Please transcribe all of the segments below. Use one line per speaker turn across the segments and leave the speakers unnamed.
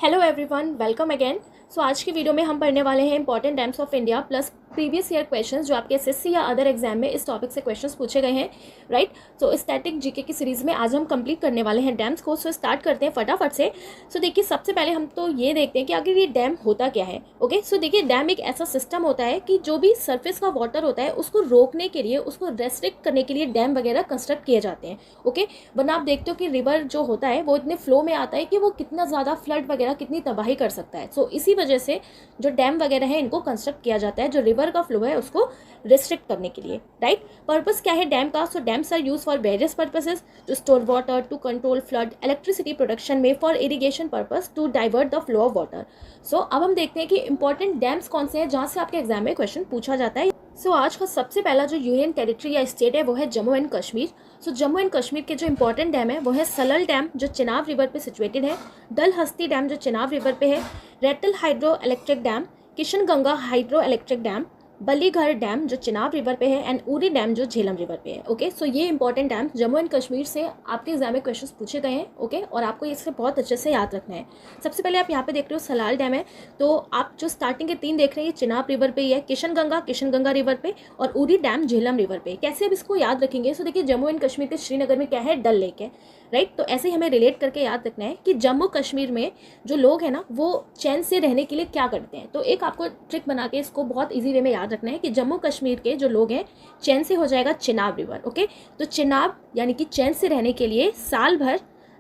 Hello everyone, welcome again. So आज की video में हम पढ़ने वाले हैं important dams of India plus previous year questions जो आपके एसएससी या अदर एग्जाम में इस टॉपिक से क्वेश्चंस पूछे गए हैं, राइट। सो स्टैटिक जीके की सीरीज़ में आज हम कंप्लीट करने वाले हैं डैम्स को। सो स्टार्ट करते हैं फटाफट से। सो देखिए, सबसे पहले हम तो ये देखते हैं कि आखिर ये डैम होता क्या है। ओके, सो देखिए, डैम एक ऐसा सिस्टम होता है कि जो भी सरफेस का वाटर होता है उसको रोकने के लिए, उसको रेस्ट्रिक्ट करने के लिए डैम वगैरह कंस्ट्रक्ट किए जाते हैं। ओके, वरना आप देखते हो कि रिवर जो होता है वो इतने फ्लो में आता है कि वो कितना ज़्यादा फ्लड वगैरह कितनी तबाही कर सकता है। सो इसी वजह से जो डैम वगैरह है इनको कंस्ट्रक्ट किया जाता है, जो रिवर का फ्लो है उसको रिस्ट्रिक्ट करने के लिए, राइट। पर्पस क्या है डैम का? So dams are use for various purposes, to store water, to control flood, electricity production में, for irrigation purpose, to divert the flow of water. So अब हम देखते हैं कि इंपॉर्टेंट डैम्स कौन से हैं जहाँ से आपके एग्जाम में क्वेश्चन पूछा जाता है। सो आज का सबसे पहला जो यूनियन टेरिटरी या स्टेट है वो है Jammu and Kashmir. So Jammu and Kashmir के जो इंपॉर्टेंट डैम है वो है सलल डैम जो चिनाब रिवर पे सिचुएटेड है, डल हस्ती डैम जो चिनाब रिवर पे है, Ratle hydroelectric dam, Kishan Ganga hydroelectric dam, Baglihar dam जो चिनाब रिवर पे है, एंड उरी डैम जो झेलम रिवर पे है। ओके, सो ये important dam Jammu and Kashmir से आपके एग्जाम में क्वेश्चंस पूछे गए हैं। ओके, और आपको इससे बहुत अच्छे से याद रखना है। सबसे पहले आप यहाँ पे देख रहे हो सलाल डैम है, तो आप जो स्टार्टिंग के 3 देख रहे हैं ये चिनाब रिवर पे ही है, किशन गंगा रिवर पे, और उरी डैम झेलम रिवर पे। कैसे अब इसको याद रखेंगे? सो देखिए, जम्मू एंड कश्मीर के श्रीनगर में क्या है? डल लेक है, राइट। तो ऐसे ही हमें रिलेट करके याद रखना है कि जम्मू कश्मीर में जो लोग हैं ना वो चैन से रहने के लिए क्या करते हैं। तो एक आपको ट्रिक बना के इसको बहुत इजी वे में याद रखना है कि जम्मू कश्मीर के जो लोग हैं चैन से हो जाएगा चिनाब रिवर। ओके, तो चिनाब यानी कि चैन से रहने के लिए साल भर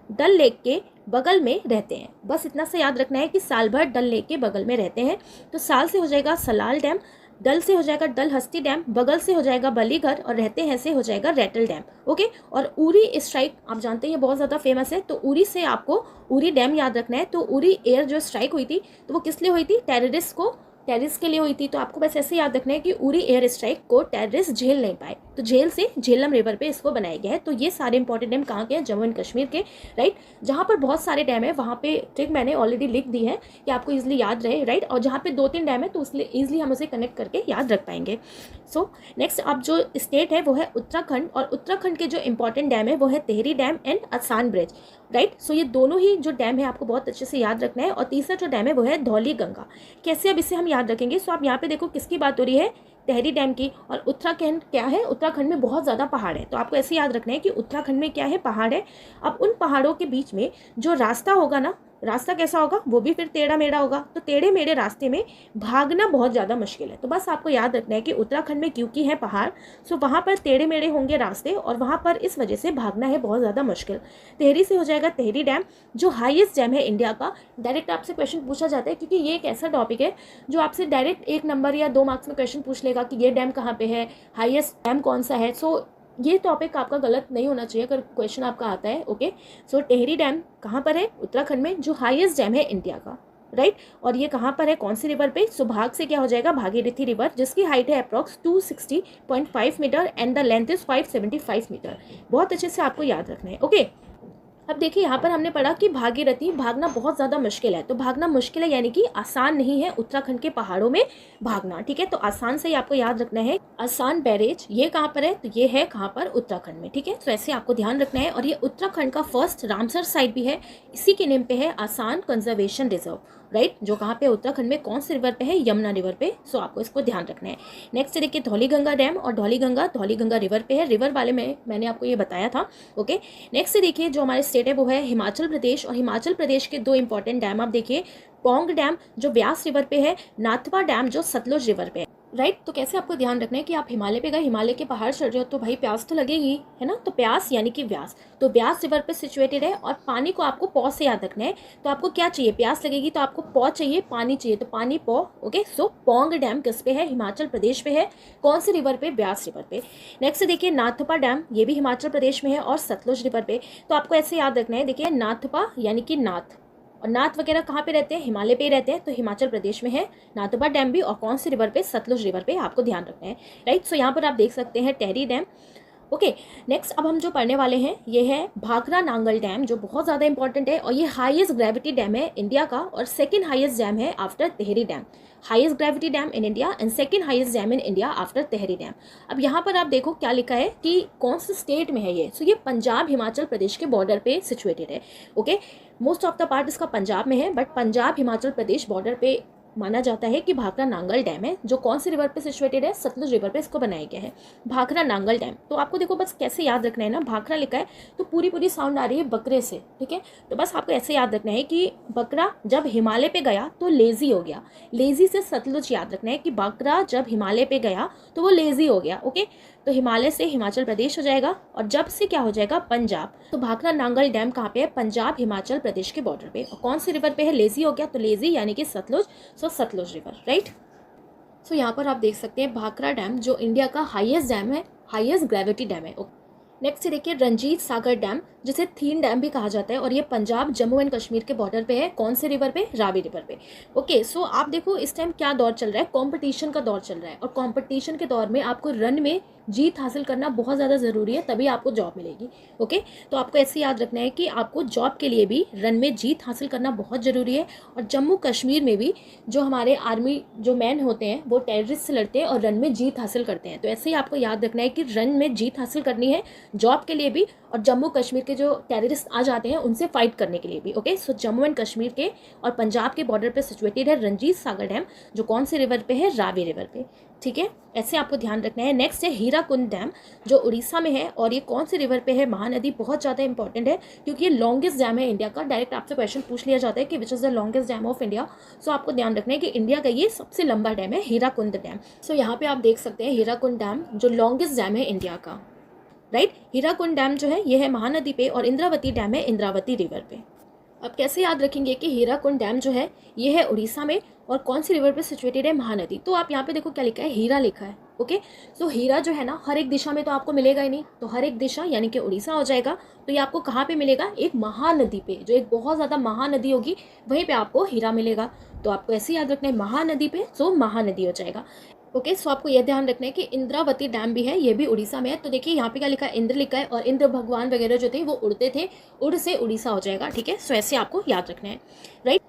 डल लेक के बगल में रहते हैं। बस इतना से याद रखना है कि साल भर डल लेक के बगल में रहते हैं। तो साल से हो जाएगा सलाल डैम, डल से हो जाएगा डल हस्ती डैम, बगल से हो जाएगा बलीघर, और रहते हैं से हो जाएगा रेटल डैम। ओके, और उरी स्ट्राइक आप जानते हैं ये बहुत ज़्यादा फेमस है, तो उरी से आपको उरी डैम याद रखना है। तो उरी एयर जो स्ट्राइक हुई थी तो वो किस लिए हुई थी? टेररिस्ट के लिए हुई थी। तो आपको बस ऐसे याद रखना है कि उरी एयर स्ट्राइक को टेररिस्ट झेल नहीं पाए, तो झेल से झेलम रिवर पे इसको बनाया गया है। तो ये सारे इंपॉर्टेंट डैम कहाँ के हैं? जम्मू एंड कश्मीर के, राइट। जहाँ पर बहुत सारे डैम है वहाँ पे ट्रिक मैंने ऑलरेडी लिख दी है कि आपको इजिली याद रहे, राइट। और जहाँ पे 2-3 डैम है तो इसलिए ईजिली हम उसे कनेक्ट करके याद रख पाएंगे। सो नेक्स्ट अब जो स्टेट है वो है उत्तराखंड, और उत्तराखंड के जो इंपॉर्टेंट डैम है वो है टेहरी डैम एंड असान ब्रिज, राइट। सो ये दोनों ही जो डैम है आपको बहुत अच्छे से याद रखना है। और तीसरा जो डैम है वो है धौली गंगा। कैसे अब इसे हम याद रखेंगे? सो आप यहाँ पे देखो किसकी बात हो रही है? टेहरी डैम की। और उत्तराखंड क्या है? उत्तराखंड में बहुत ज़्यादा पहाड़ है, तो आपको ऐसे याद रखना है कि उत्तराखंड में क्या है? पहाड़ है। अब उन पहाड़ों के बीच में जो रास्ता होगा ना, रास्ता कैसा होगा? वो भी फिर टेढ़ा मेढ़ा होगा। तो टेढ़े मेढ़े रास्ते में भागना बहुत ज़्यादा मुश्किल है। तो बस आपको याद रखना है कि उत्तराखंड में क्योंकि है पहाड़, सो वहाँ पर टेढ़े मेढ़े होंगे रास्ते, और वहाँ पर इस वजह से भागना है बहुत ज़्यादा मुश्किल। टेहरी से हो जाएगा टेहरी डैम जो हाईएस्ट डैम है इंडिया का। डायरेक्ट आपसे क्वेश्चन पूछा जाता है क्योंकि ये एक ऐसा टॉपिक है जो आपसे डायरेक्ट 1 नंबर या 2 मार्क्स में क्वेश्चन पूछ लेगा कि ये डैम कहाँ पे है, हाईएस्ट डैम कौन सा है। सो ये टॉपिक आपका गलत नहीं होना चाहिए अगर क्वेश्चन आपका आता है। ओके, सो टेहरी डैम कहाँ पर है? उत्तराखंड में, जो हाईएस्ट डैम है इंडिया का, राइट। और ये कहाँ पर है? कौन सी रिवर पे? सुभाग से क्या हो जाएगा? भागीरथी रिवर, जिसकी हाइट है approx 260.5 metre and the length is 575 metre. बहुत अच्छे से आपको याद रखना है। ओके, अब देखिए यहाँ पर हमने पढ़ा कि भागीरथी भागना बहुत ज़्यादा मुश्किल है। तो भागना मुश्किल है यानी कि आसान नहीं है उत्तराखंड के पहाड़ों में भागना, ठीक है। तो आसान से ही आपको याद रखना है। आसान बैरेज ये कहाँ पर है? तो ये है कहाँ पर? उत्तराखंड में, ठीक है। तो ऐसे आपको ध्यान रखना है। और ये उत्तराखंड का फर्स्ट रामसर साइट भी है, इसी के नेम पे है आसान कंजर्वेशन रिजर्व, राइट। जो कहाँ पे? उत्तराखंड में। कौन सी रिवर पे है? यमुना रिवर पे। सो आपको इसको ध्यान रखना है। नेक्स्ट देखिए धौली गंगा डैम, और धौली गंगा रिवर पे है। रिवर वाले में मैंने आपको ये बताया था। ओके, नेक्स्ट देखिए जो हमारे स्टेट है वो है हिमाचल प्रदेश, और हिमाचल प्रदेश के 2 इंपॉर्टेंट डैम आप देखिए, पौंग डैम जो व्यास रिवर पे है, नाथपा डैम जो सतलुज रिवर पे है, राइट। तो कैसे आपको ध्यान रखना है कि आप हिमालय पे गए, हिमालय के पहाड़ चढ़ रहे हो तो भाई प्यास तो लगेगी, है ना। तो प्यास यानी कि व्यास, तो व्यास रिवर पे सिचुएटेड है। और पानी को आपको पौ से याद रखना है। तो आपको क्या चाहिए? प्यास लगेगी तो आपको पौ चाहिए, पानी चाहिए, तो पानी पौ। ओके, सो पौंग डैम किस पे है? हिमाचल प्रदेश पे है। कौन सी रिवर पे? व्यास रिवर पे। नेक्स्ट देखिए नाथपा डैम, ये भी हिमाचल प्रदेश में है और सतलुज रिवर पे। तो आपको ऐसे याद रखना है। देखिए नाथपा यानी कि नाथ, और नाथ वगैरह कहाँ पे रहते हैं? हिमालय पे ही रहते हैं, तो हिमाचल प्रदेश में है नाथपा डैम भी। और कौन सी रिवर पे? सतलुज रिवर पे। आपको ध्यान रखना है, राइट। सो यहाँ पर आप देख सकते हैं टेहरी डैम। ओके, नेक्स्ट अब हम जो पढ़ने वाले हैं ये है भाखरा नांगल डैम, जो बहुत ज़्यादा इंपॉर्टेंट है और ये हाईएस्ट ग्रेविटी डैम है इंडिया का और सेकंड हाईएस्ट डैम है after Tehri dam. Highest gravity dam in India and second highest dam in India after Tehri dam. अब यहाँ पर आप देखो क्या लिखा है कि कौन से स्टेट में है ये। सो ये पंजाब हिमाचल प्रदेश के बॉर्डर पे सिचुएटेड है। Okay, most of the part इसका पंजाब में है, बट पंजाब हिमाचल प्रदेश बॉर्डर पे माना जाता है कि भाखरा नांगल डैम है, जो कौन सी रिवर पे सिचुएटेड है, सतलुज रिवर पे इसको बनाया गया है भाखरा नांगल डैम। तो आपको देखो बस कैसे याद रखना है ना, भाखरा लिखा है तो पूरी पूरी साउंड आ रही है बकरे से, ठीक है। तो बस आपको ऐसे याद रखना है कि बकरा जब हिमालय पे गया तो लेजी हो गया, लेजी से सतलुज याद रखना है कि बकरा जब हिमालय पे गया तो वो लेजी हो गया। ओके, तो हिमालय से हिमाचल प्रदेश हो जाएगा और जब से क्या हो जाएगा पंजाब। तो भाखरा नांगल डैम कहाँ पे है, पंजाब हिमाचल प्रदेश के बॉर्डर पे। और कौन सी रिवर पे है, लेजी हो गया तो लेजी यानी कि सतलुज, सो सतलुज रिवर, राइट। सो यहाँ पर आप देख सकते हैं भाखरा डैम जो इंडिया का हाईएस्ट डैम है, हाईएस्ट ग्रेविटी डैम है। नेक्स्ट देखिए रंजीत सागर डैम, जिसे थीन डैम भी कहा जाता है और ये पंजाब जम्मू एंड कश्मीर के बॉर्डर पे है। कौन से रिवर पे, रावी रिवर पे। ओके, सो आप देखो इस टाइम क्या दौर चल रहा है, कंपटीशन का दौर चल रहा है और कंपटीशन के दौर में आपको रन में जीत हासिल करना बहुत ज़्यादा ज़रूरी है, तभी आपको जॉब मिलेगी। ओके, तो आपको ऐसे याद रखना है कि आपको जॉब के लिए भी रन में जीत हासिल करना बहुत ज़रूरी है। और जम्मू कश्मीर में भी जो हमारे आर्मी जो मैन होते हैं वो टेररिस्ट से लड़ते हैं और रन में जीत हासिल करते हैं। तो ऐसे ही आपको याद रखना है कि रन में जीत हासिल करनी है जॉब के लिए भी और जम्मू कश्मीर के जो टेररिस्ट आ जाते हैं उनसे फाइट करने के लिए भी। Okay, so Jammu and Kashmir के और पंजाब के बॉर्डर पे सिचुएटेड है रंजीत सागर डैम, जो कौन से रिवर पे है, रावी रिवर पे, ठीक है। ऐसे आपको ध्यान रखना है। नेक्स्ट है हीराकुंड डैम, जो उड़ीसा में है और ये कौन से रिवर पे है, महानदी। बहुत ज़्यादा इंपॉर्टेंट है क्योंकि ये लॉन्गेस्ट डैम है इंडिया का। डायरेक्ट आपसे क्वेश्चन पूछ लिया जाता है कि which is the longest dam of India. So आपको ध्यान रखना है कि इंडिया का ये सबसे लंबा डैम है, हीराकुंड डैम। सो यहाँ पे आप देख सकते हैं हीराकुंड डैम जो लॉन्गेस्ट डैम है इंडिया का, राइट। हीराकुंड डैम जो है ये है महानदी पे और इंद्रावती डैम है इंद्रावती रिवर पे। अब कैसे याद रखेंगे कि हीराकुंड डैम जो है ये है उड़ीसा में और कौन सी रिवर पे सिचुएटेड है, महानदी। तो आप यहाँ पे देखो क्या लिखा है, हीरा लिखा है। ओके, सो हीरा जो है ना हर एक दिशा में तो आपको मिलेगा ही नहीं, तो हर एक दिशा यानी कि उड़ीसा हो जाएगा। तो ये आपको कहाँ पे मिलेगा, एक महानदी पे, जो एक बहुत ज़्यादा महानदी होगी वहीं पे आपको हीरा मिलेगा। तो आपको ऐसे याद रखना है महानदी पे, सो महानदी हो जाएगा। ओके, सो आपको यह ध्यान रखना है कि इंद्रावती डैम भी है, ये भी उड़ीसा में है। तो देखिए यहाँ पे क्या लिखा है, इंद्र लिखा है और इंद्र भगवान वगैरह जो थे वो उड़ते थे, उड़ से उड़ीसा हो जाएगा, ठीक है। सो ऐसे आपको याद रखना है, राइट।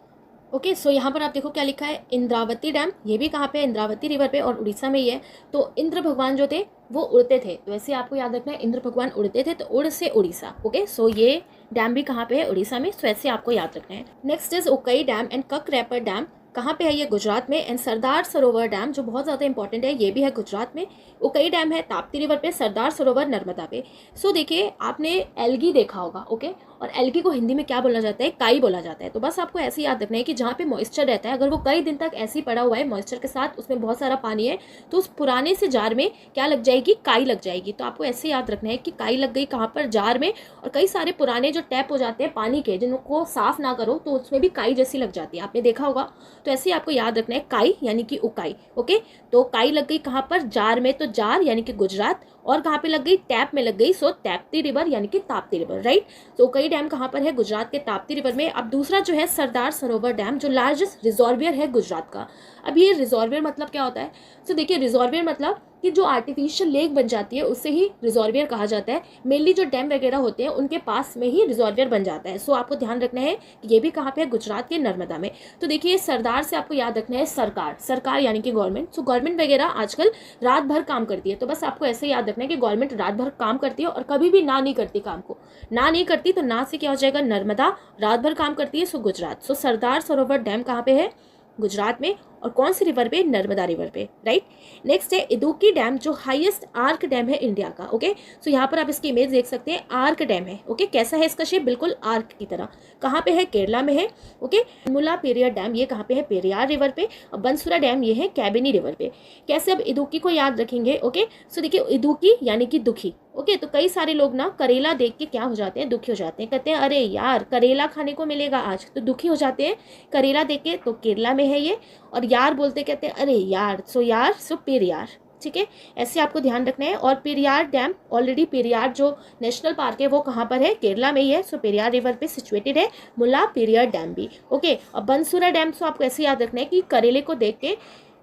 ओके, सो यहाँ पर आप देखो क्या लिखा है, इंद्रावती डैम, ये भी कहाँ पे है, इंद्रावती रिवर पे और उड़ीसा में ही है। तो इंद्र भगवान जो थे वो उड़ते थे, तो ऐसे आपको याद रखना है, इंद्र भगवान उड़ते थे तो उड़ से उड़ीसा। ओके, सो ये डैम भी कहाँ पे है, उड़ीसा में। सो ऐसे आपको याद रखना है। Next is Ukai dam and Kakrapar dam, कहाँ पे है ये, गुजरात में। एंड सरदार सरोवर डैम जो बहुत ज़्यादा इंपॉर्टेंट है, ये भी है गुजरात में। उकई डैम है ताप्ती रिवर पे, सरदार सरोवर नर्मदा पे। सो देखिए आपने एल्गी देखा होगा, ओके, और एल्गी को हिंदी में क्या बोला जाता है, काई बोला जाता है। तो बस आपको ऐसे याद रखना है कि जहाँ पे मॉइस्चर रहता है, अगर वो कई दिन तक ऐसे ही पड़ा हुआ है मॉइस्चर के साथ, उसमें बहुत सारा पानी है, तो उस पुराने से जार में क्या लग जाएगी, काई लग जाएगी। तो आपको ऐसे याद रखना है कि काई लग गई कहाँ पर, जार में। और कई सारे पुराने जो टैप हो जाते हैं पानी के, जिनको साफ ना करो तो उसमें भी काई जैसी लग जाती है, आपने देखा होगा। तो ऐसे आपको याद रखना है, काई यानी कि उकाई। ओके, तो काई लग गई कहाँ पर, जार में, तो जार यानी कि गुजरात। और कहाँ पे लग गई, टैप में लग गई, सो ताप्ती रिवर यानी कि ताप्ती रिवर, राइट। तो उकई डैम कहाँ पर है, गुजरात के ताप्ती रिवर में। अब दूसरा जो है सरदार सरोवर डैम, जो लार्जेस्ट रिजॉर्वियर है गुजरात का। अब ये रिजॉर्वियर मतलब क्या होता है, तो देखिए रिजॉर्वियर मतलब कि जो आर्टिफिशियल लेक बन जाती है उससे ही रिजॉर्वियर कहा जाता है। मेनली जो डैम वगैरह होते हैं उनके पास में ही रिजॉर्वियर बन जाता है। सो आपको ध्यान रखना है कि ये भी कहाँ पे है, गुजरात के नर्मदा में। तो देखिए सरदार से आपको याद रखना है सरकार, सरकार यानी कि गवर्नमेंट। सो गवर्नमेंट वगैरह आजकल रात भर काम करती है, तो बस आपको ऐसे याद रखना है कि गवर्नमेंट रात भर काम करती है और कभी भी ना नहीं करती काम को, ना नहीं करती तो ना से क्या हो जाएगा, नर्मदा, रात भर काम करती है, सो गुजरात। सो सरदार सरोवर डैम कहाँ पे है, गुजरात में। और कौन सी रिवर पे, नर्मदा रिवर पे, राइट। नेक्स्ट है इदुक्की डैम, जो हाईएस्ट आर्क डैम है इंडिया का। ओके, सो यहाँ पर आप इसकी इमेज देख सकते हैं, आर्क डैम है। ओके, कैसा है इसका शेप, बिल्कुल आर्क की तरह। कहाँ पे है, केरला में है। ओके, मुला पेरियार डैम ये कहाँ पे है, पेरियार रिवर पे। और बंसुरा डैम ये है कैबिनी रिवर पे। कैसे अब इदुक्की को याद रखेंगे, ओके, सो देखिए इदुक्की यानी कि दुखी। ओके, तो कई सारे लोग ना करेला देख के क्या हो जाते हैं, दुखी हो जाते हैं, कहते हैं अरे यार करेला खाने को मिलेगा आज, तो दुखी हो जाते हैं करेला देख के। तो केरला में है ये। और यार बोलते कहते हैं अरे यार, सो पेरियार, ठीक है। ऐसे आपको ध्यान रखना है। और पेरियार डैम, ऑलरेडी पेरियार जो नेशनल पार्क है वो कहाँ पर है, केरला में ही है। सो पेरियार रिवर पे सिचुएटेड है मुला पेरियार डैम भी। ओके, और बंसुरा डैम, सो आपको ऐसे याद रखना है कि करेले को देख के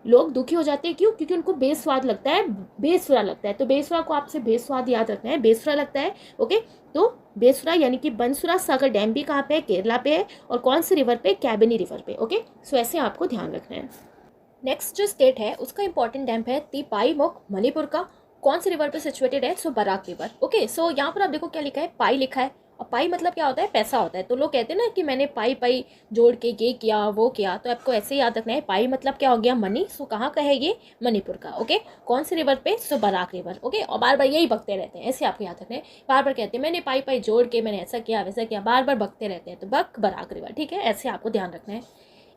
लोग दुखी हो जाते हैं, क्यों? क्योंकि उनको बेस्वाद लगता है, बेसुरा लगता है। तो बेसुरा को आपसे बेस्वाद याद रखना है, बेसुरा लगता है। ओके, तो बेसुरा यानी कि बनसुरा सागर डैम भी कहाँ पे है? केरला पे है। और कौन सी रिवर पे? कैबिनी रिवर पे। ओके, सो ऐसे आपको ध्यान रखना है। नेक्स्ट जो स्टेट है उसका इंपॉर्टेंट डैम है तिपाईमुख, मणिपुर का। कौन सी रिवर पे सिचुएटेड है? सो बराक रिवर। ओके, सो यहाँ पर आप देखो क्या लिखा है, पाई लिखा है। और पाई मतलब क्या होता है? पैसा होता है। तो लोग कहते हैं ना कि मैंने पाई पाई जोड़ के ये किया वो किया, तो आपको ऐसे याद रखना है। पाई मतलब क्या हो गया? मनी। सो कहाँ का है ये? मणिपुर का। ओके, कौन सी रिवर पे? सो बराक रिवर। ओके, और बार बार यही बकते रहते हैं, ऐसे आपको याद रखना है। बार बार कहते हैं मैंने पाई पाई जोड़ के मैंने ऐसा किया वैसा किया, बार बार बकते रहते हैं, तो बराक रिवर। ठीक है, ऐसे आपको ध्यान रखना है।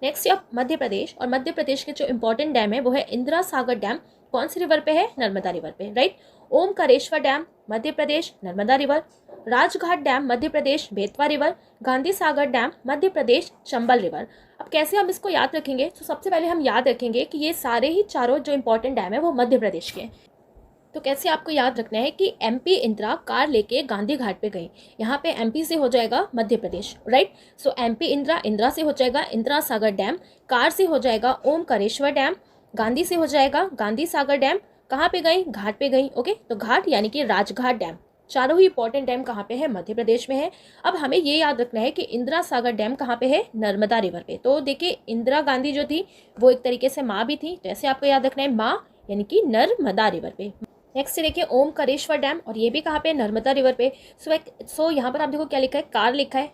नेक्स्ट अब मध्य प्रदेश, और मध्य प्रदेश के जो इंपॉर्टेंट डैम है वो है इंदिरा सागर डैम। कौन सी रिवर पे है? नर्मदा रिवर पे, right. Omkareshwar dam Madhya Pradesh, Narmada river. Rajghat dam Madhya Pradesh, Betwa river. Gandhi Sagar dam Madhya Pradesh, Chambal river. अब कैसे हम इसको याद रखेंगे? तो सबसे पहले हम याद रखेंगे कि ये सारे ही चारों जो इंपॉर्टेंट डैम है वो मध्य प्रदेश के हैं। तो कैसे आपको याद रखना है कि एमपी इंदिरा कार लेके गांधी घाट पे गई। यहाँ पे एमपी से हो जाएगा मध्य प्रदेश, राइट। सो एमपी इंदिरा, इंदिरा से हो जाएगा इंदिरा सागर डैम। कार से हो जाएगा ओमकारेश्वर डैम। गांधी से हो जाएगा गांधी सागर डैम। कहाँ पे गई? घाट पे गई। ओके, तो घाट यानी कि राजघाट डैम। चारों ही इंपॉर्टेंट डैम कहाँ पे है? मध्य प्रदेश में है। अब हमें ये याद रखना है कि इंदिरा सागर डैम कहाँ पे है? नर्मदा रिवर पे। तो देखिए इंदिरा गांधी जो थी वो एक तरीके से माँ भी थी, तो ऐसे आपको याद रखना है, माँ यानी कि नर्मदा रिवर पे। नेक्स्ट देखिए ओमकारेश्वर डैम, और ये भी कहाँ पे? नर्मदा रिवर पे। सो यहाँ पर आप देखो क्या लिखा है? कार लिखा है।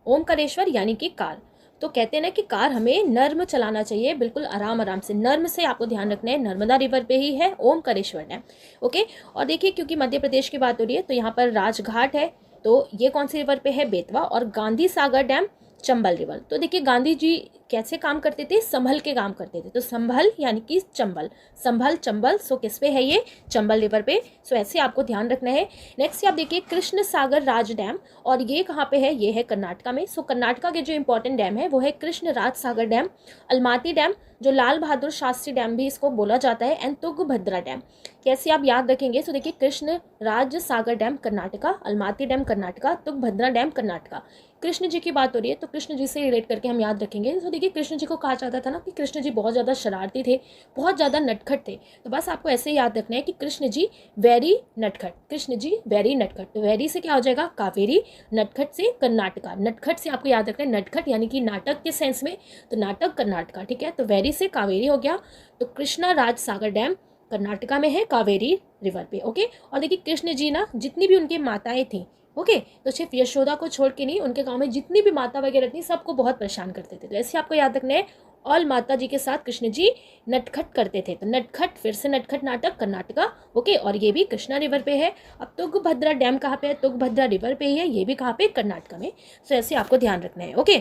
ओमकारेश्वर यानी कि कार। तो कहते हैं ना कि कार हमें नर्म चलाना चाहिए, बिल्कुल आराम आराम से। नर्म से आपको ध्यान रखना है, नर्मदा रिवर पे ही है ओमकारेश्वर डैम। ओके, और देखिए क्योंकि मध्य प्रदेश की बात हो रही है तो यहाँ पर राजघाट है, तो ये कौन सी रिवर पे है? बेतवा। और गांधी सागर डैम चंबल रिवर। तो देखिए गांधी जी कैसे काम करते थे? संभल के काम करते थे, तो संभल यानी कि चंबल, संभल चंबल। सो किस पे है ये? चंबल रिवर पे। सो ऐसे आपको ध्यान रखना है। नेक्स्ट आप देखिए कृष्ण सागर राज डैम, और ये कहाँ पे है? ये है कर्नाटका में। सो कर्नाटका के जो इंपॉर्टेंट डैम है वो है Krishna Raja Sagar dam, Almaty dam, जो लाल बहादुर शास्त्री डैम भी इसको बोला जाता है, एंड तुंगभद्रा डैम। कैसे आप याद रखेंगे? सो देखिए Krishna Raja Sagar dam Karnataka, Almatti dam Karnataka, Tungabhadra dam Karnataka. Krishna ji की बात हो रही है तो कृष्ण जी से रिलेट करके हम याद रखेंगे। तो देखिए कृष्ण जी को कहा जाता था ना कि कृष्ण जी बहुत ज़्यादा शरारती थे, बहुत ज़्यादा नटखट थे। तो बस आपको ऐसे ही याद रखना है कि कृष्ण जी वेरी नटखट, कृष्ण जी वेरी नटखट। तो वेरी से क्या हो जाएगा? कावेरी। नटखट से कर्नाटका। नटखट से आपको याद रखना है, नटखट यानी कि नाटक के सेंस में, तो नाटक कर्नाटका। ठीक है, तो वेरी से कावेरी हो गया। तो कृष्णा राज सागर डैम कर्नाटका में है, कावेरी रिवर पे। ओके, और देखिए कृष्ण जी ना जितनी भी उनकी माताएं थी, ओके, तो सिर्फ यशोदा को छोड़ के नहीं, उनके गांव में जितनी भी माता वगैरह थी सबको बहुत परेशान करते थे। तो ऐसे आपको याद रखना है, ऑल माता जी के साथ कृष्ण जी नटखट करते थे। तो नटखट, फिर से नटखट नाटक कर्नाटका। ओके, और ये भी कृष्णा रिवर पे है। अब तुंगभद्रा डैम कहाँ पे है? तुंगभद्रा रिवर पे ही है, ये भी कहाँ पे? कर्नाटका में। सो ऐसे आपको ध्यान रखना है। ओके,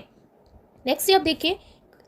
नेक्स्ट आप देखिए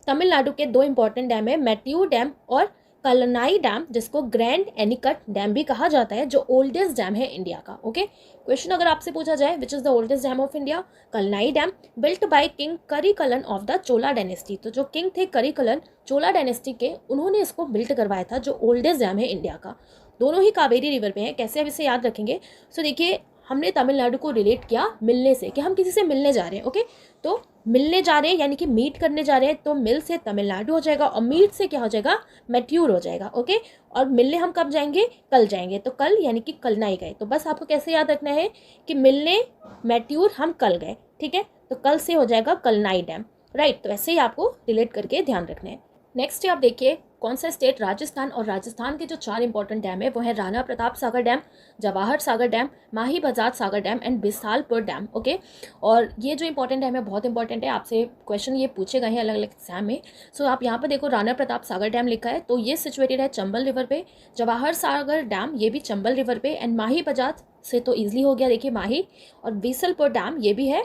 तमिलनाडु के दो इंपॉर्टेंट डैम है, मैट्यूर डैम और कलनाई डैम, जिसको ग्रैंड एनिकट डैम भी कहा जाता है, जो ओल्डेस्ट डैम है इंडिया का। ओके, क्वेश्चन अगर आपसे पूछा जाए which is the oldest dam of India? Kallanai dam, built by king Karikalan of the Chola dynasty. तो जो किंग थे करिकलन चोला डायनेस्टी के, उन्होंने इसको बिल्ट करवाया था, जो ओल्डेस्ट डैम है इंडिया का। दोनों ही कावेरी रिवर पे हैं। कैसे आप इसे याद रखेंगे? सो देखिए हमने तमिलनाडु को रिलेट किया मिलने से, कि हम किसी से मिलने जा रहे हैं। ओके, तो मिलने जा रहे हैं यानी कि मीट करने जा रहे हैं, तो मिल से तमिलनाडु हो जाएगा, और मीट से क्या हो जाएगा? मैट्यूर हो जाएगा। ओके, और मिलने हम कब जाएंगे? कल जाएंगे, तो कल यानी कि कल नहीं गए। तो बस आपको कैसे याद रखना है कि मिलने मैट्यूर हम कल गए। ठीक है, तो कल से हो जाएगा कलनाई डैम, राइट। तो ऐसे ही आपको रिलेट करके ध्यान रखना है। नेक्स्ट आप देखिए कौन सा स्टेट? राजस्थान। और राजस्थान के जो चार इंपॉर्टेंट डैम है वो है Rana Pratap Sagar dam, Jawahar Sagar dam, Mahi Bajaj Sagar dam and Bisalpur dam. Okay, और ये जो इंपॉर्टेंट डैम है बहुत इंपॉर्टेंट है, आपसे क्वेश्चन ये पूछे गए हैं अलग अलग एग्जाम में। सो आप यहाँ पर देखो राणा प्रताप सागर डैम लिखा है, तो ये सिचुएटेड है चंबल रिवर पे। जवाहर सागर डैम ये भी चंबल रिवर पे, एंड माही बजाज से तो ईजिली हो गया, देखिए माही। और बिसलपुर डैम ये भी है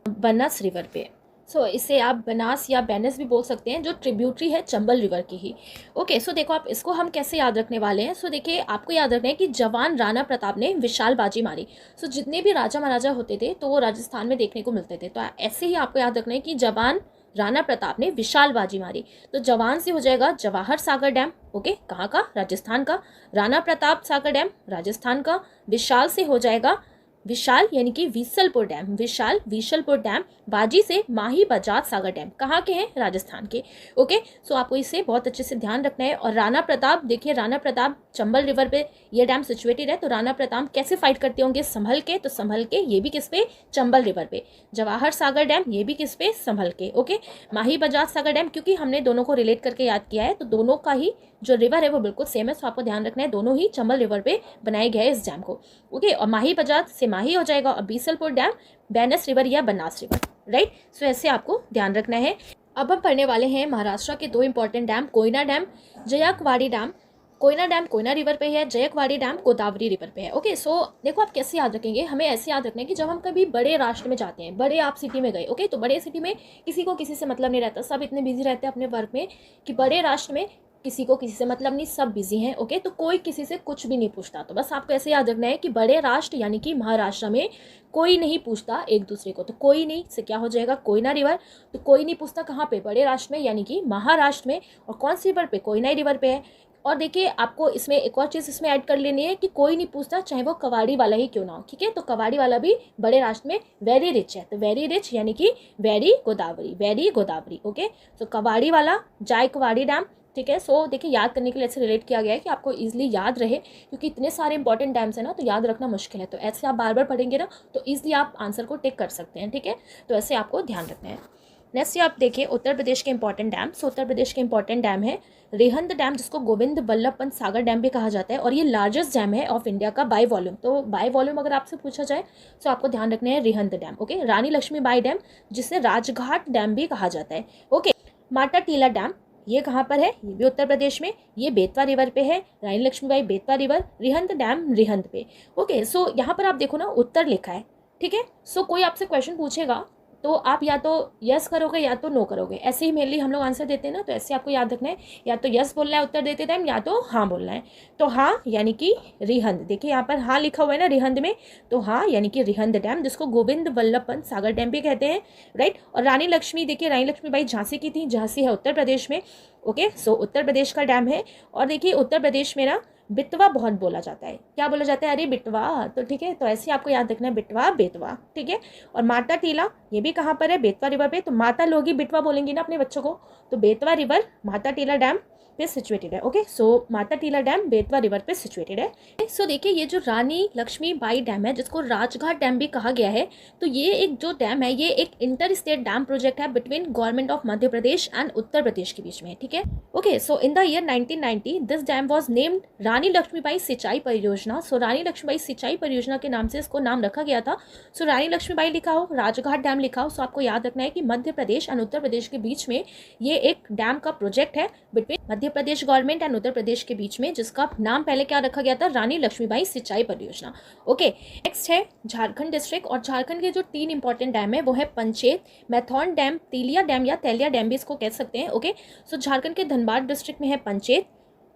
बनस रिवर पे। सो इसे आप बनास या बैनस भी बोल सकते हैं, जो ट्रिब्यूटरी है चंबल रिवर की ही। ओके, सो देखो आप इसको हम कैसे याद रखने वाले हैं। सो देखिए आपको याद रखना है कि जवान राणा प्रताप ने विशाल बाजी मारी। सो जितने भी राजा महाराजा होते थे तो वो राजस्थान में देखने को मिलते थे। तो ऐसे ही आपको याद रखना है कि जवान राणा प्रताप ने विशाल बाजी मारी। तो जवान से हो जाएगा जवाहर सागर डैम। ओके, कहाँ का? राजस्थान का। राणा प्रताप सागर डैम राजस्थान का। विशाल से हो जाएगा विशाल यानी कि विसलपुर डैम, विशाल विशलपुर डैम, बाजी से माही बजाज सागर डैम, कहाँ के हैं? राजस्थान के। ओके, सो आपको इसे बहुत अच्छे से ध्यान रखना है। और राणा प्रताप, देखिए राणा प्रताप चंबल रिवर पे ये डैम सिचुएटेड है। तो राणा प्रताप कैसे फाइट करते होंगे? संभल के, तो संभल के ये भी किस पे? चंबल रिवर पे। जवाहर सागर डैम ये भी किस पे? संभल के। ओके, माही बजाज सागर डैम, क्योंकि हमने दोनों को रिलेट करके याद किया है तो दोनों का ही जो रिवर है वो बिल्कुल सेम है, सो आपको ध्यान रखना है दोनों ही चंबल रिवर पे बनाए गए हैं इस डैम को। ओके, और माही बजाज से माही हो जाएगा और बीसलपुर डैम बैनस रिवर या बनास रिवर, राइट। सो ऐसे आपको ध्यान रखना है। अब हम पढ़ने वाले हैं महाराष्ट्र के दो important dam, Koyna dam, Jayakwadi dam. Koyna dam Koyna river पे है, जयकवाड़ी डैम गोदावरी रिवर पे है। ओके, सो देखो आप कैसे याद रखेंगे, हमें ऐसे याद रखना है कि जब हम कभी बड़े राष्ट्र में जाते हैं, बड़े आप सिटी में गए, ओके, तो बड़े सिटी में किसी को किसी से मतलब नहीं रहता, सब इतने बिजी रहते हैं अपने वर्क में कि बड़े राष्ट्र में किसी को किसी से मतलब नहीं, सब बिजी हैं। ओके, तो कोई किसी से कुछ भी नहीं पूछता। तो बस आपको ऐसे याद रखना है कि बड़े राष्ट्र यानी कि महाराष्ट्र में कोई नहीं पूछता एक दूसरे को। तो कोई नहीं से क्या हो जाएगा? कोयना रिवर। तो कोई नहीं पूछता कहाँ पे? बड़े राष्ट्र में यानी कि महाराष्ट्र में। और कौन सी रिवर पे? कोयना रिवर पे है। और देखिए आपको इसमें एक और चीज़ इसमें ऐड कर लेनी है कि कोई नहीं पूछता चाहे वो कवाड़ी वाला ही क्यों ना हो, ठीक है। तो कवाड़ी वाला भी बड़े राष्ट्र में वेरी रिच है। तो वेरी रिच यानी कि very Godavari, very Godavari. Okay, तो कवाड़ी वाला जायकवाड़ी डैम, ठीक है। सो देखिए याद करने के लिए ऐसे रिलेट किया गया है कि आपको इजीली याद रहे, क्योंकि इतने सारे इंपॉर्टेंट डैम्स है ना, तो याद रखना मुश्किल है। तो ऐसे आप बार बार पढ़ेंगे ना तो इजीली आप आंसर को टिक कर सकते हैं, ठीक है। तो ऐसे आपको ध्यान रखना है। नेक्स्ट आप देखिए उत्तर प्रदेश के इंपॉर्टेंट डैम। सो उत्तर प्रदेश के इंपॉर्टेंट डैम है रिहंद डैम, जिसको गोविंद बल्लभ पंत सागर डैम भी कहा जाता है, और ये लार्जेस्ट डैम है ऑफ इंडिया का बाय वॉल्यूम। तो बाय वॉल्यूम अगर आपसे पूछा जाए तो आपको ध्यान रखना है रिहंद डैम। ओके, रानी लक्ष्मीबाई डैम, जिसे राजघाट डैम भी कहा जाता है। ओके, माटा टीला डैम, ये कहाँ पर है? ये भी उत्तर प्रदेश में, ये बेतवा रिवर पे है। रानी लक्ष्मीबाई बेतवा रिवर, रिहंद डैम रिहंद पे। ओके, सो यहाँ पर आप देखो ना उत्तर लिखा है, ठीक है। सो कोई आपसे क्वेश्चन पूछेगा तो आप या तो यस करोगे या तो नो करोगे, ऐसे ही मेनली हम लोग आंसर देते हैं ना। तो ऐसे आपको याद रखना है, या तो यस बोलना है उत्तर देते टाइम, या तो हाँ बोलना है। तो हाँ यानी कि रिहंद, देखिए यहाँ पर हाँ लिखा हुआ है ना रिहंद में, तो हाँ यानी कि रिहंद डैम, जिसको गोविंद बल्लभ पंत सागर डैम भी कहते हैं, राइट। और रानी लक्ष्मी, देखिए रानी लक्ष्मीबाई झांसी की थी, झांसी है उत्तर प्रदेश में। ओके, सो उत्तर प्रदेश का डैम है। और देखिए उत्तर प्रदेश में ना बिटवा बहुत बोला जाता है। क्या बोला जाता है? अरे बिटवा, तो ठीक है। तो ऐसे आपको याद रखना है बिटवा बेतवा, ठीक है। और माता टीला ये भी कहाँ पर है? बेतवा रिवर पे। तो माता लोग ही बिटवा बोलेंगी ना अपने बच्चों को, तो बेतवा रिवर माता टीला डैम पे सिचुएटेड है। ओके, सो माता टीला डैम बेतवा रिवर पे सिचुएटेड है। सो देखिए ये जो रानी लक्ष्मीबाई डैम है, जिसको राजघाट डैम भी कहा गया है, तो ये एक जो डैम है ये एक इंटर स्टेट डैम प्रोजेक्ट है between government of Madhya Pradesh and Uttar Pradesh के बीच में, ठीक है। Okay, so in the year 1990 this dam was named Rani Lakshmibai सिंचाई परियोजना। सो रानी लक्ष्मीबाई सिंचाई परियोजना के नाम से इसको नाम रखा गया था। सो रानी लक्ष्मीबाई लिखा हो, राजघाट डैम लिखा हो, सो आपको याद रखना है कि मध्य प्रदेश एंड उत्तर प्रदेश के बीच में ये एक डैम का प्रोजेक्ट है between Madhya Pradesh government and Uttar Pradesh के बीच में, जिसका नाम पहले क्या रखा गया था? रानी लक्ष्मीबाई सिंचाई परियोजना। ओके, नेक्स्ट है झारखंड डिस्ट्रिक्ट। और झारखंड के जो 3 इंपॉर्टेंट डैम है वो है पंचेत, मैथौन डैम, तिलिया डैम या तेलिया डैम भी इसको कह सकते हैं। ओके, सो झारखंड के धनबाद डिस्ट्रिक्ट में है पंचेत,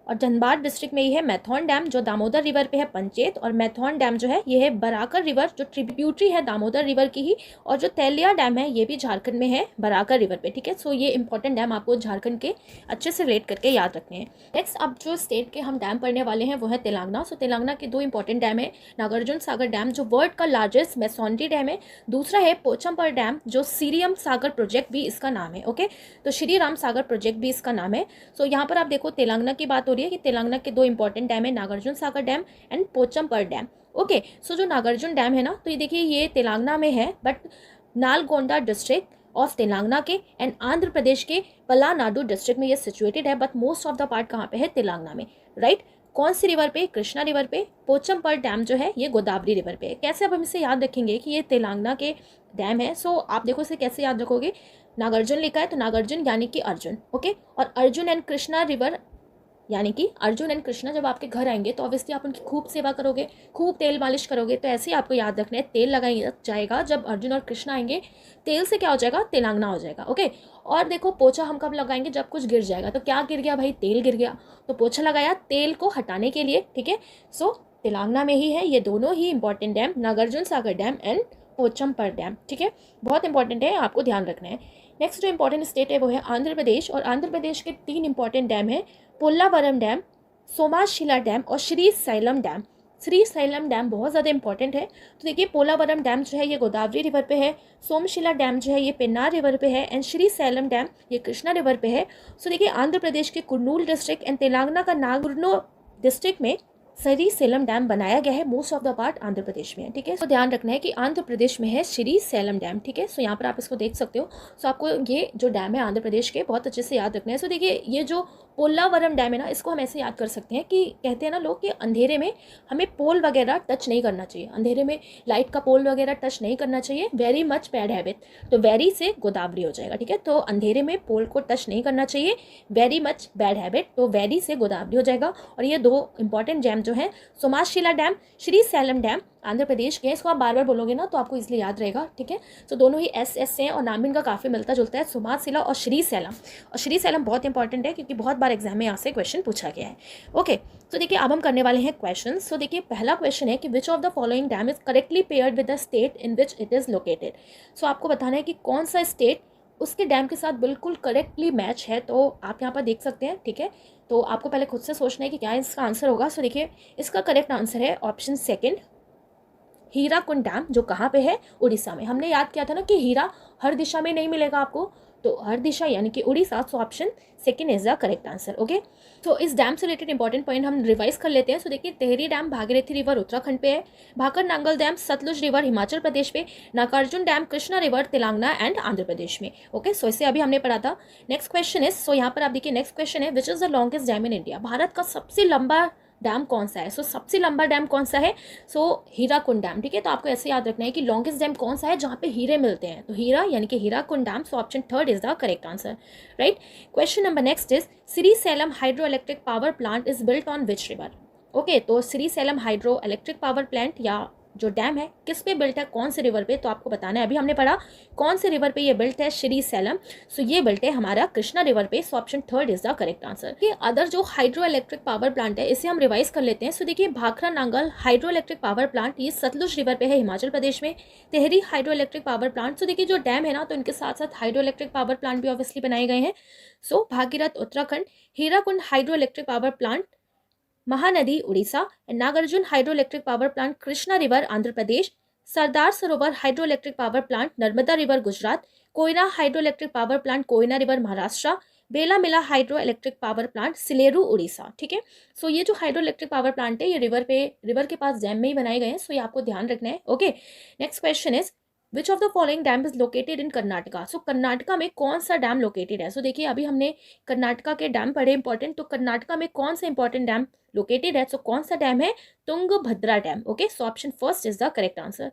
और धनबाद डिस्ट्रिक्ट में ये है मैथौन डैम जो दामोदर रिवर पे है पंचेत। और मैथौन डैम जो है ये है बराकर रिवर जो ट्रिब्यूटरी है दामोदर रिवर की ही। और जो तेलिया डैम है ये भी झारखंड में है बराकर रिवर पे, ठीक है। सो ये इंपॉर्टेंट डैम आपको झारखंड के अच्छे से रिलेट करके याद रखने हैं। नेक्स्ट अब जो स्टेट के हम डैम पढ़ने वाले हैं वो है तेलंगाना। सो तेलंगाना के 2 इंपॉर्टेंट डैम है, नागार्जुन सागर डैम जो वर्ल्ड का लार्जेस्ट मेसोनरी डैम है, दूसरा है पोचमपल्ली डैम जो श्रीराम सागर प्रोजेक्ट भी इसका नाम है। ओके, तो श्री राम सागर प्रोजेक्ट भी इसका नाम है। सो यहाँ पर आप देखो तेलंगाना की बात हो रही है कि तेलंगाना के 2 इंपॉर्टेंट डैम है, Nagarjuna Sagar dam and Pochampalli dam. Okay, so जो नागार्जुन डैम है ना, तो ये देखिए ये तेलंगाना में है, but Nalgonda district of Telangana के एंड आंध्र प्रदेश के पलानाडु डिस्ट्रिक्ट में ये सिचुएटेड है, but most of the part कहाँ पे है? तेलंगाना में, राइट। कौन सी रिवर पे? कृष्णा रिवर पे। पोचमपल्ली डैम जो है ये गोदावरी रिवर पे है। कैसे अब हम इसे याद रखेंगे कि ये तेलंगाना के डैम है? सो आप देखो इसे कैसे याद रखोगे, नागार्जुन लिखा है तो नागार्जुन यानी कि अर्जुन, ओके। और अर्जुन एंड कृष्णा रिवर यानी कि अर्जुन एंड कृष्णा जब आपके घर आएंगे तो ऑब्वियसली आप उनकी खूब सेवा करोगे, खूब तेल मालिश करोगे। तो ऐसे ही आपको याद रखना है, तेल लगाया जाएगा जब अर्जुन और कृष्णा आएंगे, तेल से क्या हो जाएगा? तेलंगाना हो जाएगा। ओके, और देखो पोछा हम कब लगाएंगे? जब कुछ गिर जाएगा। तो क्या गिर गया भाई? तेल गिर गया, तो पोछा लगाया तेल को हटाने के लिए, ठीक है। सो तेलंगाना में ही है ये दोनों ही important dam, Nagarjuna Sagar dam and Pochampalli dam, ठीक है। बहुत इंपॉर्टेंट है, आपको ध्यान रखना है। नेक्स्ट जो इंपॉर्टेंट स्टेट है वो है आंध्र प्रदेश। और आंध्र प्रदेश के 3 इंपॉर्टेंट डैम है, पोल्लावरम डैम, सोमाशिला डैम और श्री सैलम डैम। श्री सैलम डैम बहुत ज़्यादा इंपॉर्टेंट है। तो देखिए पोलावरम डैम जो है ये गोदावरी रिवर पे है, सोमशिला डैम जो है ये पेन्नार रिवर पे है, एंड श्री सैलम डैम ये कृष्णा रिवर पे है। सो देखिए आंध्र प्रदेश के कुर्नूल डिस्ट्रिक्ट एंड तेलंगाना का नागुर्नो डिस्ट्रिक्ट में श्री सैलम डैम बनाया गया है। Most of the part Andhra Pradesh में है, ठीक है। तो ध्यान रखना है कि आंध्र प्रदेश में है श्री सैलम डैम, ठीक है। सो यहाँ पर आप इसको देख सकते हो। सो आपको ये जो डैम है आंध्र प्रदेश के बहुत अच्छे से याद रखना है। सो देखिए ये जो पोलावरम डैम है ना, इसको हम ऐसे याद कर सकते हैं कि कहते हैं ना लोग कि अंधेरे में हमें पोल वगैरह टच नहीं करना चाहिए, अंधेरे में लाइट का पोल वगैरह टच नहीं करना चाहिए, वेरी मच बैड हैबिट। तो वेरी से गोदावरी हो जाएगा, ठीक है। तो अंधेरे में पोल को टच नहीं करना चाहिए, वेरी मच बैड हैबिट, तो वेरी से गोदावरी हो जाएगा। और ये दो इंपॉर्टेंट डैम जो है सोमाशिला डैम, श्री सैलम डैम आंध्र प्रदेश के, इसको आप बार बार बोलोगे ना तो आपको इसलिए याद रहेगा, ठीक है। तो दोनों ही एस से हैं और नाम इनका काफ़ी मिलता जुलता है, सोमाशिला और श्री सैलम। और श्री सैलम बहुत इंपॉर्टेंट है क्योंकि बहुत बार एग्जाम में यहाँ से क्वेश्चन पूछा गया है। ओके, तो देखिए अब हम करने वाले हैं क्वेश्चन। सो देखिए पहला क्वेश्चन है कि which of the following dam is correctly paired with the state in which it is located. So आपको बताना है कि कौन सा स्टेट उसके डैम के साथ बिल्कुल करेक्टली मैच है। तो आप यहाँ पर देख सकते हैं, ठीक है। तो आपको पहले खुद से सोचना है कि क्या इसका आंसर होगा। सो देखिए इसका करेक्ट आंसर है ऑप्शन सेकंड, हीराकुंड डैम, जो कहाँ पे है, उड़ीसा में। हमने याद किया था ना कि हीरा हर दिशा में नहीं मिलेगा आपको, तो हर दिशा यानी कि Orissa. So option second is the correct answer. Okay, तो इस डैम से रिलेटेड इंपॉर्टेंट पॉइंट हम रिवाइज कर लेते हैं। सो देखिए टेहरी डैम भागीरथी रिवर उत्तराखंड पे है, भाकर नांगल डैम सतलुज रिवर हिमाचल प्रदेश पे, Nagarjuna dam Krishna river Telangana and Andhra Pradesh में। ओके, सो इसे अभी हमने पढ़ा था। नेक्स्ट क्वेश्चन इज, सो यहाँ पर आप देखिए नेक्स्ट क्वेश्चन है, विच is the longest dam in India. Bharat का सबसे लंबा डैम कौन सा है। सो सबसे लंबा डैम कौन सा है, सो हीराकुंड डैम, ठीक है। तो आपको ऐसे याद रखना है कि लॉन्गेस्ट डैम कौन सा है जहाँ पे हीरे मिलते हैं, तो हीरा यानी कि Hirakud dam. So option third is the correct answer, right. Question number next is, Sri Sailam hydro electric power plant is built on which river. Okay, तो Sri Sailam hydro electric power plant या जो डैम है किस पे बिल्ट है, कौन से रिवर पे, तो आपको बताना है। अभी हमने पढ़ा कौन से रिवर पे ये बिल्ट है, श्री सैलम। सो ये बिल्ट है हमारा कृष्णा रिवर पे। So option third is the correct answer. ये अदर जो हाइड्रो इलेक्ट्रिक पावर प्लांट है इसे हम रिवाइज कर लेते हैं। सो देखिए Bhakra Nangal hydro electric power plant ये सतलुज रिवर पे है हिमाचल प्रदेश में। Tehri hydro electric power plant, so देखिए जो डैम है ना तो इनके साथ साथ हाइड्रो इलेक्ट्रिक पावर प्लांट भी ऑब्वियसली बनाए गए हैं। So Bhagirath Uttarakhand, Hirakud hydro electric power plant Mahanadi Orissa, Nagarjuna hydro electric power plant Krishna river Andhra Pradesh, Sardar Sarovar hydro electric power plant Narmada river Gujarat, Koyna hydro electric power plant Koyna river Maharashtra, Balimela hydro electric power plant Sileru Orissa, ठीक है। सो ये जो हाइड्रो इलेक्ट्रिक पावर प्लांट है ये रिवर के पास डैम में ही बनाए गए हैं। सो ये आपको ध्यान रखना है। Okay, next question is, which of the following dam is located in Karnataka. So Karnataka में कौन सा डैम लोकेटेड है। सो देखिए अभी हमने कर्नाटका के डैम पढ़े इंपॉर्टेंट, तो कर्नाटका में कौन सा इंपॉर्टेंट डैम लोकेटेड है। सो कौन सा डैम है, Tungabhadra dam. Okay, so option first is the correct answer.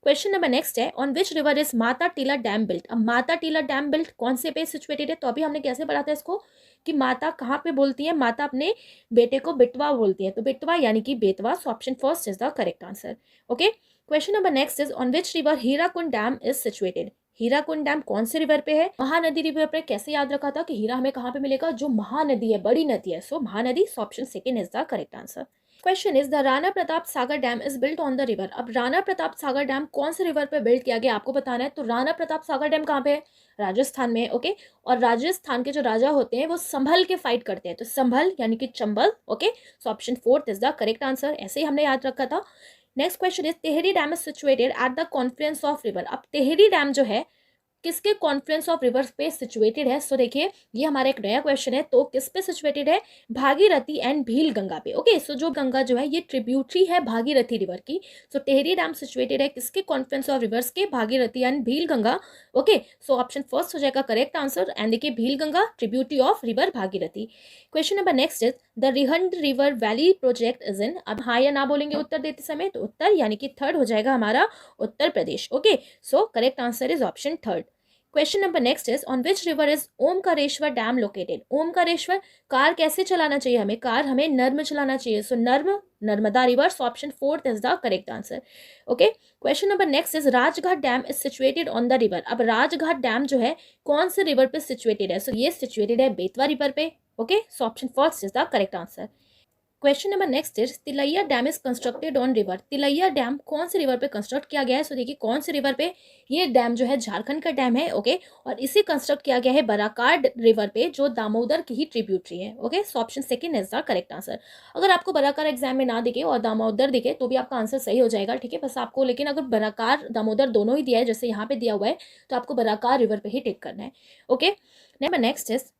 Question number next है, on which river is Mata Tila dam built. अब माता टीला डैम बिल्ट कौन से पे सिचुएटेड है, तो अभी हमने कैसे पढ़ा था इसको कि माता कहाँ पे बोलती है, माता अपने बेटे को बेटवा बोलती है, तो बेटवा यानी कि बेतवा। सो option first is the correct answer. Okay, question number next is, on which river Hirakud dam is situated. Hirakud dam कौन से रिवर पे है, महानदी रिवर पे। कैसे याद रखा था कि हीरा हमें कहाँ पे मिलेगा, जो महानदी है, बड़ी नदी है। So Mahanadi. So option second is the correct answer. Question is, the Rana Pratap Sagar dam is built on the river. अब राणा प्रताप सागर डैम कौन से रिवर पे बिल्ट किया गया आपको बताना है। तो राणा प्रताप सागर डैम कहाँ पे है, राजस्थान में। ओके, और राजस्थान के जो राजा होते हैं वो संभल के फाइट करते हैं, तो संभल यानी कि Chambal. Okay, so option fourth is the correct answer. ऐसे ही हमने याद रखा था। Next question is, Tehri dam is situated at the Confluence of river. अब तेहरी डैम जो है किसके कॉन्फ्लुएंस ऑफ रिवर्स पे सिचुएटेड है। सो देखिए ये हमारा एक नया क्वेश्चन है, तो किस पे सिचुएटेड है, भागीरथी एंड भील गंगा पे। ओके, सो जो गंगा जो है ये ट्रिब्यूटरी है भागीरथी रिवर की। सो टेहरी डैम सिचुएटेड है किसके कॉन्फ्लुएंस ऑफ रिवर्स के, Bhagirathi and Bhil Ganga. Okay, so option first हो जाएगा करेक्ट आंसर। एंड देखिए Bhil Ganga tributary of river Bhagirathi. Question number next is, the Rihand river valley project is in. अब हाँ या ना बोलेंगे उत्तर देते समय, तो उत्तर यानी कि थर्ड हो जाएगा हमारा Uttar Pradesh. Okay, so correct answer is option third. Question number next is, on which river is Omkareshwar dam located. Omkareshwar, car कैसे चलाना चाहिए हमें, कार हमें नर्म चलाना चाहिए। सो नर्म, Narmada river. So option fourth is the correct answer. Okay, question number next is, Rajghat dam is situated on the river. अब राजघाट डैम जो है कौन से रिवर पे सिचुएटेड है, सो ये सिचुएटेड है बेतवा रिवर पे। Okay, so option first is the correct answer. Question number next is Tilaiya dam is constructed on river. Tilaiya dam कौन से रिवर पे कंस्ट्रक्ट किया गया है? सो देखिए कौन से रिवर पे, ये डैम जो है झारखंड का डैम है, ओके। और इसे कंस्ट्रक्ट किया गया है बराकार रिवर पे, जो दामोदर की ही ट्रिब्यूटरी है, okay. So option second is the correct answer. अगर आपको बराकार एग्जाम में ना दिखे और दामोदर दिखे तो भी आपका आंसर सही हो जाएगा, ठीक है। बस आपको, लेकिन अगर बराकार दामोदर दोनों ही दिया है, जैसे यहाँ पे दिया हुआ है, तो आपको बराकार रिवर पे ही टिक करना है, okay. Number next is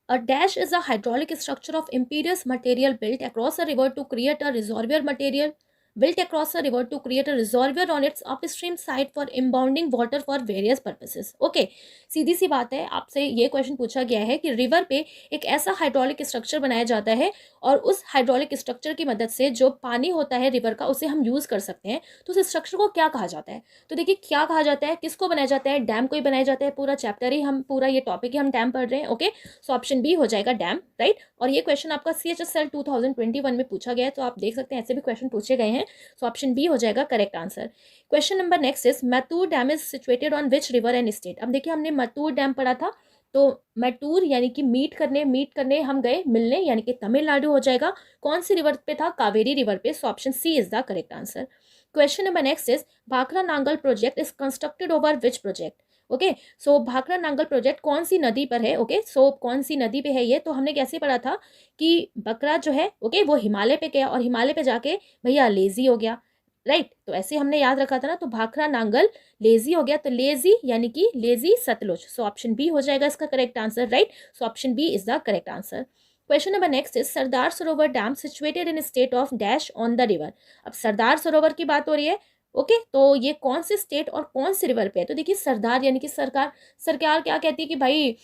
a dash is a hydraulic structure of impervious material built across a river to create a reservoir material built across a river to create a reservoir on its upstream side for impounding water for various purposes. Okay, सीधी सी बात है, आपसे ये question पूछा गया है कि river पे एक ऐसा हाइड्रोलिक स्ट्रक्चर बनाया जाता है और उस हाइड्रोलिक स्ट्रक्चर की मदद से जो पानी होता है रिवर का, उसे हम यूज कर सकते हैं। तो उस स्ट्रक्चर को क्या कहा जाता है? तो देखिए क्या कहा जाता है, किसको बनाया जाता है? डैम को ही बनाया जाता है। पूरा चैप्टर ही हम, पूरा ये टॉपिक ही हम डैम पढ़ रहे हैं, ओके। सो ऑप्शन बी हो जाएगा डैम, राइट। और ये क्वेश्चन आपका CHSL 2021 में पूछा गया है, तो आप देख सकते हैं ऐसे भी क्वेश्चन पूछे गए हैं। सो ऑप्शन बी हो जाएगा correct answer. Question number next is Mettur dam is situated on which river and state. अब देखिए हमने मैतूर डैम पढ़ा था, तो मैटूर यानी कि मीट करने हम गए, मिलने यानी कि तमिलनाडु हो जाएगा। कौन सी रिवर पे था? कावेरी रिवर पे। So option C is the correct answer. Question number next is Bhakra Nangal project is constructed over which project. Okay, so Bhakra Nangal project कौन सी नदी पर है? ओके, सो कौन सी नदी पे है ये? तो हमने कैसे पढ़ा था कि बकरा जो है, ओके, वो हिमालय पे गया और हिमालय पे जाके भैया लेजी हो गया, राइट। तो ऐसे हमने याद रखा था ना, तो भाखड़ा नांगल लेजी हो गया, तो लेजी यानी कि लेजी सतलुज। सो ऑप्शन बी हो जाएगा इसका correct answer, right. So option B is the correct answer. Question number next is Sardar Sarovar dam situated in state of dash on the river. अब सरदार सरोवर की बात हो रही है, ओके, तो ये कौन से स्टेट और कौन से रिवर पे है? तो देखिए सरदार यानी कि सरकार। सरकार क्या कहती है कि भाई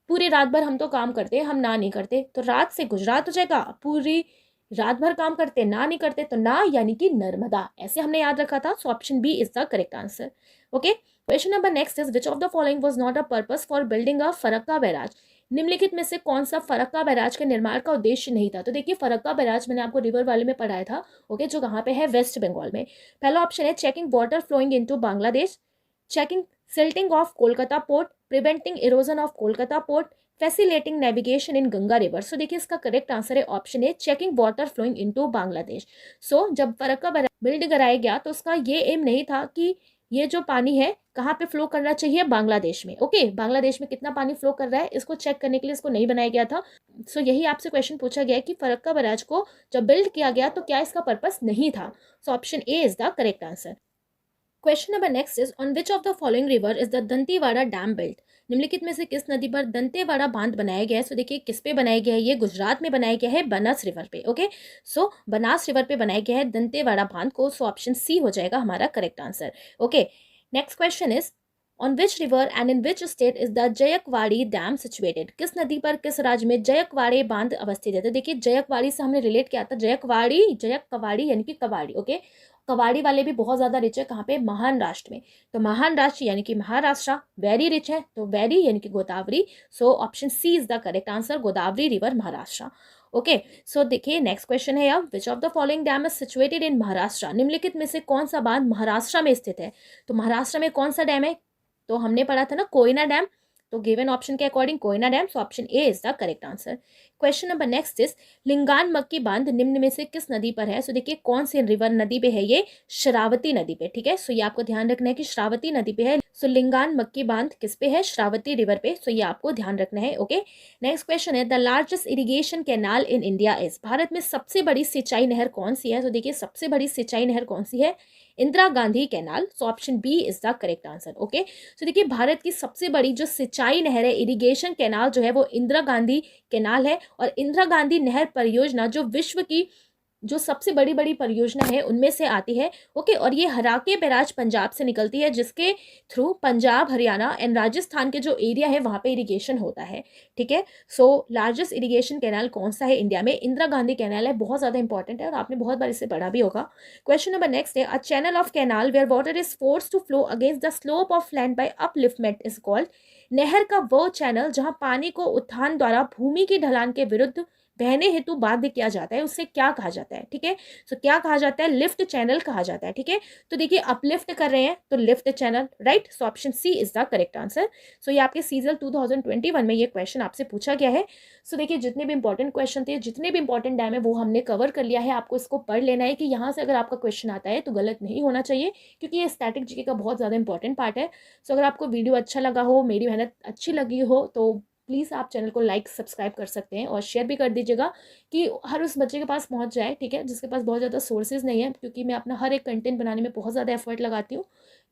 पूरी रात भर हम तो काम करते हैं, हम ना नहीं करते, तो रात से गुजरात हो जाएगा। पूरी रात भर काम करते, ना नहीं करते, तो ना यानी कि नर्मदा, ऐसे हमने याद रखा था। So option B is the correct answer, okay. Question number next is which of the following was not a purpose for building a Farakka barrage. निम्नलिखित में से कौन सा फरक्का बैराज के निर्माण का उद्देश्य नहीं था? तो देखिए फरक्का बैराज मैंने आपको रिवर वाले में पढ़ाया था, ओके, जो कहाँ पे है? वेस्ट बंगाल में। पहला ऑप्शन है checking water flowing into Bangladesh, checking silting of Kolkata port, preventing erosion of Kolkata port, facilitating navigation in Ganga river. So देखिए इसका करेक्ट आंसर है option A checking water flowing into Bangladesh. So जब फरक्का बैराज बिल्ड कराया गया तो उसका ये एम नहीं था कि ये जो पानी है कहाँ पे फ्लो करना चाहिए? बांग्लादेश में, ओके। बांग्लादेश में कितना पानी फ्लो कर रहा है इसको चेक करने के लिए इसको नहीं बनाया गया था। सो यही आपसे क्वेश्चन पूछा गया है कि फरक्का बैराज को जब बिल्ड किया गया तो क्या इसका पर्पस नहीं था? So option A is the correct answer. Question number next is on which of the following river is the Dantewada dam built. निम्नलिखित में से किस नदी पर दंतेवाड़ा बांध बनाया गया है? सो देखिए किस पे बनाया गया है? ये गुजरात में बनाया गया है, बनास रिवर पे, ओके। सो बनास रिवर पे बनाया गया है दंतेवाड़ा बांध को। सो ऑप्शन सी हो जाएगा हमारा correct answer, okay. Next question is on which river and in which state is the Jayakwadi dam situated. किस नदी पर किस राज्य में जयकवाड़ी बांध अवस्थित है? तो देखिए जयकवाड़ी से हमने रिलेट किया था, जयकवाड़ी यानी कि कवाड़ी, ओके। कवाड़ी वाले भी बहुत ज्यादा रिच है, कहाँ पे? महाराष्ट्र में। तो महाराष्ट्र यानी कि महाराष्ट्र वेरी रिच है, तो वेरी यानी कि Godavari. So option C is the correct answer, Godavari river Maharashtra, okay. So देखिए नेक्स्ट क्वेश्चन है अब which of the following dam is situated in Maharashtra. निम्नलिखित में से कौन सा बांध महाराष्ट्र में स्थित है? तो महाराष्ट्र में कौन सा डैम है? तो हमने पढ़ा था ना कोयना डैम, तो गिवन ऑप्शन के according Koyna dam. So option A is the correct answer. Question number next is Linganamakki बांध निम्न में से किस नदी पर है? सो देखिए कौन सी रिवर नदी पे है? ये श्रावती नदी पे, ठीक है। सो ये आपको ध्यान रखना है कि श्रावती नदी पे है। सो लिंगान मक्की बांध किस पे है? श्रावती रिवर पे। सो ये आपको ध्यान रखना है, ओके। नेक्स्ट क्वेश्चन है the largest irrigation canal in India is. Bharat में सबसे बड़ी सिंचाई नहर कौन सी है? तो देखिए सबसे बड़ी सिंचाई नहर कौन सी है? Indira Gandhi canal. So option B is the correct answer, okay. So देखिए भारत की सबसे बड़ी जो सिंचाई नहर है, इरिगेशन कैनाल जो है, वो इंदिरा गांधी कैनाल है। और इंदिरा गांधी नहर परियोजना जो विश्व की जो सबसे बड़ी बड़ी परियोजना है उनमें से आती है, ओके। और ये हराके बैराज पंजाब से निकलती है, जिसके थ्रू पंजाब, हरियाणा एंड राजस्थान के जो एरिया है वहाँ पे इरिगेशन होता है, ठीक है। सो लार्जेस्ट इरिगेशन कैनाल कौन सा है इंडिया में? इंदिरा गांधी कैनाल है, बहुत ज़्यादा इंपॉर्टेंट है और आपने बहुत बार इसे पढ़ा भी होगा। क्वेश्चन नंबर नेक्स्ट है a channel of canal where water is force to flow against the slope of land by upliftment is called. नहर का वो चैनल जहाँ पानी को उत्थान द्वारा भूमि की ढलान के विरुद्ध बहने हेतु बाध्य किया जाता है उससे क्या कहा जाता है, ठीक है। सो क्या कहा जाता है, लिफ्ट चैनल कहा जाता है, ठीक है। तो देखिए अपलिफ्ट कर रहे हैं तो lift channel, right. So option C is the correct answer. So ये आपके सीजल 2021 में ये क्वेश्चन आपसे पूछा गया है। सो देखिए जितने भी इंपॉर्टेंट क्वेश्चन थे, जितने भी इंपॉर्टेंट डैम है वो हमने कवर कर लिया है। आपको इसको पढ़ लेना है कि यहाँ से अगर आपका क्वेश्चन आता है तो गलत नहीं होना चाहिए, क्योंकि ये स्टैटिक जीके का बहुत ज़्यादा इंपॉर्टेंट पार्ट है। सो अगर आपको वीडियो अच्छा लगा हो, मेरी मेहनत अच्छी लगी हो, तो प्लीज़ आप चैनल को लाइक सब्सक्राइब कर सकते हैं और शेयर भी कर दीजिएगा कि हर उस बच्चे के पास पहुंच जाए, ठीक है, जिसके पास बहुत ज़्यादा सोर्सेज नहीं है, क्योंकि मैं अपना हर एक कंटेंट बनाने में बहुत ज़्यादा एफर्ट लगाती हूँ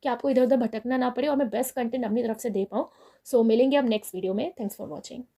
कि आपको इधर उधर भटकना ना पड़े और मैं बेस्ट कंटेंट अपनी तरफ से दे पाऊँ। सो मिलेंगे अब नेक्स्ट वीडियो में। Thanks for watching.